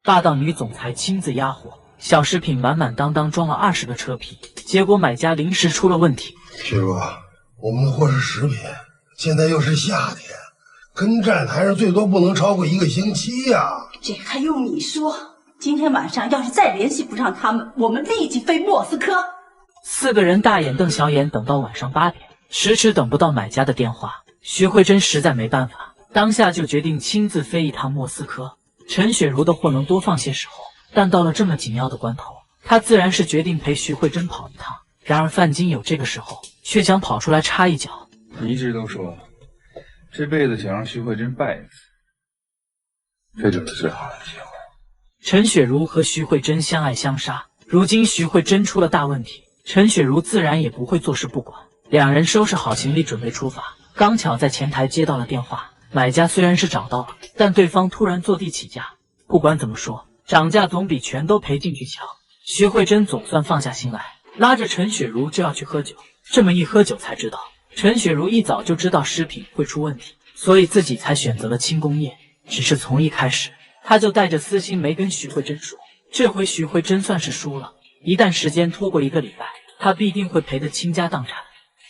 霸道女总裁亲自压货，小食品满满当当装了20个车皮，结果买家临时出了问题。师傅，我们的货是食品，现在又是夏天，跟站台上最多不能超过1个星期呀。这还用你说？今天晚上要是再联系不上他们，我们立即飞莫斯科。4个人大眼瞪小眼，等到晚上8点，迟迟等不到买家的电话，徐慧珍实在没办法，当下就决定亲自飞一趟莫斯科。陈雪茹的货能多放些时候，但到了这么紧要的关头，他自然是决定陪徐慧珍跑一趟。然而范金友这个时候却想跑出来插一脚。你一直都说这辈子想让徐慧珍败一次，这就是最好的机会。陈雪茹和徐慧珍相爱相杀，如今徐慧珍出了大问题，陈雪茹自然也不会坐视不管。两人收拾好行李准备出发，刚巧在前台接到了电话。买家虽然是找到了，但对方突然坐地起价。不管怎么说，涨价总比全都赔进去强。徐慧珍总算放下心来，拉着陈雪茹就要去喝酒。这么一喝酒才知道，陈雪茹一早就知道食品会出问题，所以自己才选择了轻工业。只是从一开始，他就带着私心没跟徐慧珍说。这回徐慧珍算是输了，一旦时间拖过1个礼拜，他必定会赔得倾家荡产。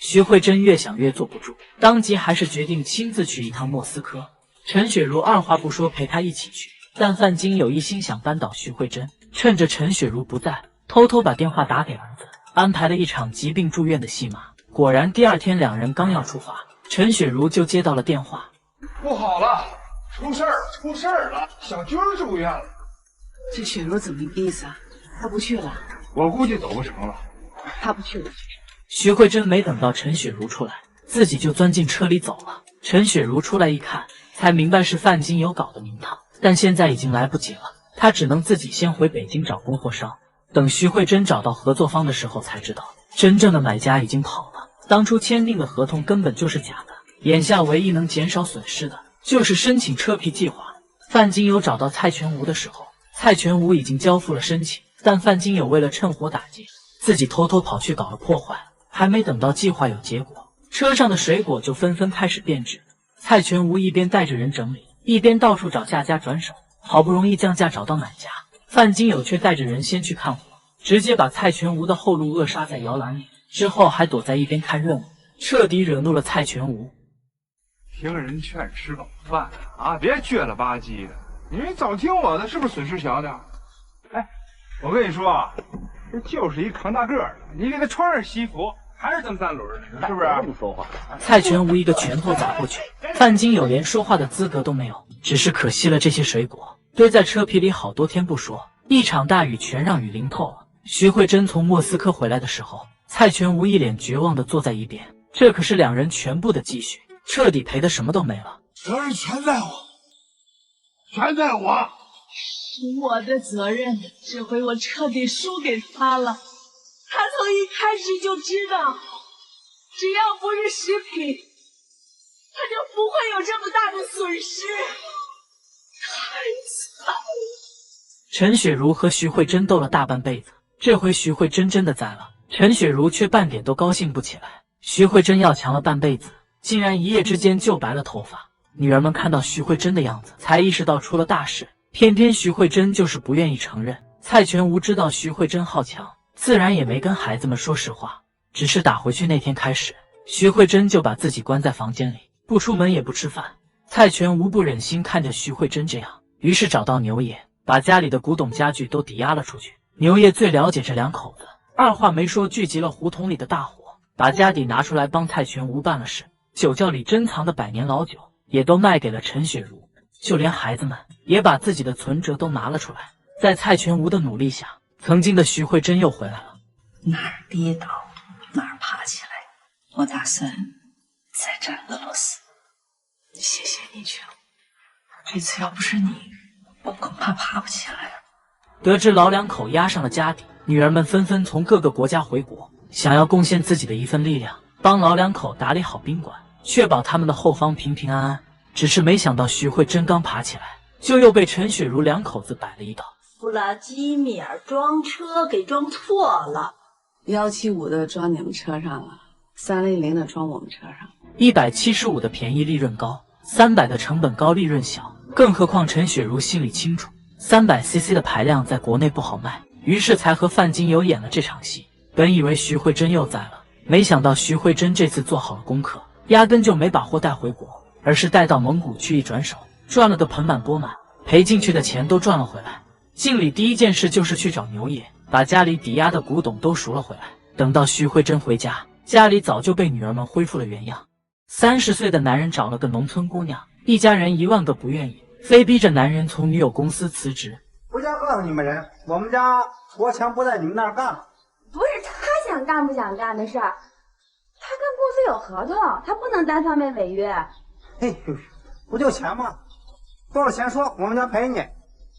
徐慧珍越想越坐不住，当即还是决定亲自去一趟莫斯科。陈雪茹二话不说陪他一起去，但范金有一心想扳倒徐慧珍，趁着陈雪茹不在，偷偷把电话打给儿子，安排了一场疾病住院的戏码。果然第2天两人刚要出发，陈雪茹就接到了电话。不好了，出事儿了，小军住院了。这雪茹怎么意思啊？她不去了？我估计走不成了。她不去了。徐慧珍没等到陈雪茹出来，自己就钻进车里走了。陈雪茹出来一看，才明白是范金友搞的名堂，但现在已经来不及了，她只能自己先回北京找供货商。等徐慧珍找到合作方的时候，才知道真正的买家已经跑了，当初签订的合同根本就是假的。眼下唯一能减少损失的就是申请车皮计划。范金友找到蔡全吴的时候，蔡全吴已经交付了申请，但范金友为了趁火打劫，自己偷偷跑去搞了破坏。还没等到计划有结果，车上的水果就纷纷开始变质。蔡全吴一边带着人整理，一边到处找价家转手，好不容易降价找到买家，范金友却带着人先去看货，直接把蔡全吴的后路扼杀在摇篮里，之后还躲在一边看热闹，彻底惹怒了蔡全吴。听人劝，吃饱饭啊，别撅了吧唧的。你早听我的，是不是损失小点？哎，我跟你说啊，这就是一扛大个儿的，你给他穿上西服。还是这么3轮的，是不是？这么说话，蔡全吴一个拳头砸过去，范金友连说话的资格都没有。只是可惜了这些水果堆在车皮里好多天不说，一场大雨全让雨淋透了。徐慧珍从莫斯科回来的时候，蔡全吴一脸绝望地坐在一边，这可是2人全部的积蓄，彻底赔的什么都没了。责任全在我，全在我，是我的责任。这回我彻底输给他了。他从一开始就知道，只要不是食品，他就不会有这么大的损失。太惨了！陈雪茹和徐慧珍斗了大半辈子，这回徐慧珍真的栽了，陈雪茹却半点都高兴不起来。徐慧珍要强了半辈子，竟然一夜之间就白了头发。女儿们看到徐慧珍的样子，才意识到出了大事，偏偏徐慧珍就是不愿意承认。蔡全吴知道徐慧珍好强，自然也没跟孩子们说实话，只是打回去那天开始，徐慧珍就把自己关在房间里，不出门也不吃饭。蔡全吴不忍心看着徐慧珍这样，于是找到牛爷，把家里的古董家具都抵押了出去。牛爷最了解这2口子，二话没说聚集了胡同里的大伙，把家底拿出来帮蔡全吴办了事。酒窖里珍藏的100年老酒也都卖给了陈雪茹，就连孩子们也把自己的存折都拿了出来。在蔡全吴的努力下，曾经的徐慧珍又回来了。哪儿跌倒哪儿爬起来，我打算再战俄罗斯。谢谢你，全。这次要不是你，我恐怕爬不起来了。得知老2口压上了家底，女儿们纷纷从各个国家回国，想要贡献自己的一份力量，帮老2口打理好宾馆，确保他们的后方平平安安。只是没想到徐慧珍刚爬起来，就又被陈雪茹2口子摆了一道。弗拉基米尔装车给装错了，175的装你们车上了，300的装我们车上。175的便宜利润高，300的成本高利润小。更何况陈雪茹心里清楚， 300cc 的排量在国内不好卖，于是才和范金友演了这场戏。本以为徐慧珍又在了，没想到徐慧珍这次做好了功课，压根就没把货带回国，而是带到蒙古去，一转手赚了个盆满钵满，赔进去的钱都赚了回来。敬礼第一件事就是去找牛爷，把家里抵押的古董都赎了回来。等到徐慧珍回家，家里早就被女儿们恢复了原样。30岁的男人找了个农村姑娘，一家人1万个不愿意，非逼着男人从女友公司辞职。回家告诉你们人，我们家国强不在你们那儿干了。不是他想干不想干的事儿，他跟公司有合同，他不能单方面违约。嘿，不就钱吗？多少钱说，我们家赔你。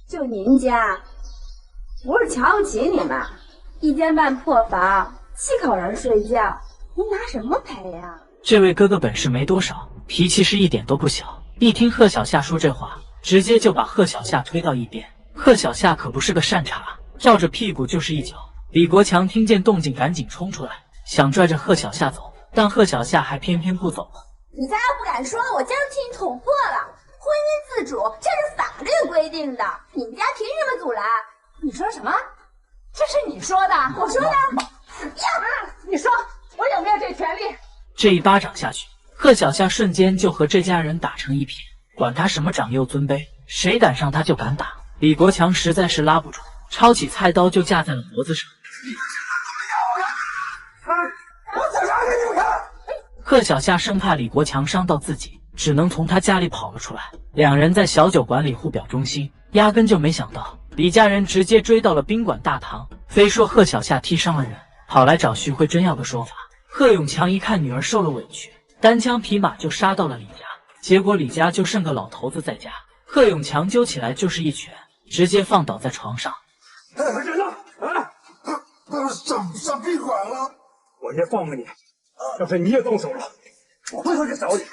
就您家，不是瞧不起你们，1间半破房，7口人睡觉，您拿什么赔呀？这位哥哥本事没多少，脾气是一点都不小。一听贺小夏说这话，直接就把贺小夏推到一边。贺小夏可不是个善茬，照着屁股就是一脚。李国强听见动静，赶紧冲出来，想拽着贺小夏走，但贺小夏还偏偏不走。你再要不敢说，我今儿替你捅破了。婚姻自主，这是法律规定的，你们家凭什么阻拦？你说什么？这是你说的？我说的。你说我有没有这权利？这一巴掌下去，贺小夏瞬间就和这家人打成一片，管他什么长幼尊卑，谁敢上他就敢打。李国强实在是拉不住，抄起菜刀就架在了脖子上。贺小夏生怕李国强伤到自己，只能从他家里跑了出来。两人在小酒馆里互表忠心，压根就没想到李家人直接追到了宾馆大堂，非说贺小夏踢伤了人，跑来找徐慧珍要个说法。贺永强一看女儿受了委屈，单枪匹马就杀到了李家，结果李家就剩个老头子在家，贺永强揪起来就是一拳，直接放倒在床上。人呢？上宾馆了。我先放过你，要是你也动手了，我回头就找你。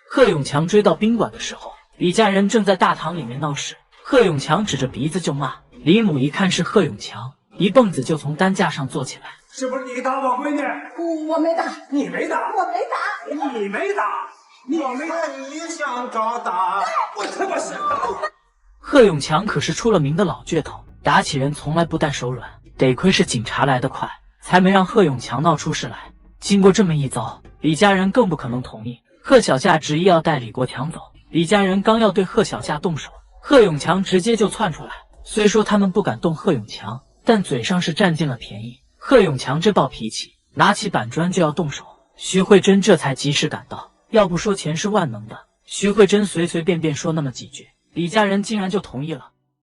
贺永强追到宾馆的时候，李家人正在大堂里面闹事。贺永强指着鼻子就骂，李母一看是贺永强，一蹦子就从担架上坐起来。是不是你打我闺女？我没打，你没打，我没打，你没打，我没打，你想找打？我他妈是！贺永强可是出了名的老倔头，打起人从来不带手软，得亏是警察来得快，才没让贺永强闹出事来。经过这么一遭，李家人更不可能同意。贺小夏执意要带李国强走，李家人刚要对贺小夏动手，贺永强直接就窜出来。虽说他们不敢动贺永强，但嘴上是占尽了便宜。贺永强这暴脾气，拿起板砖就要动手，徐慧珍这才及时赶到。要不说钱是万能的，徐慧珍随随便便说那么几句，李家人竟然就同意了。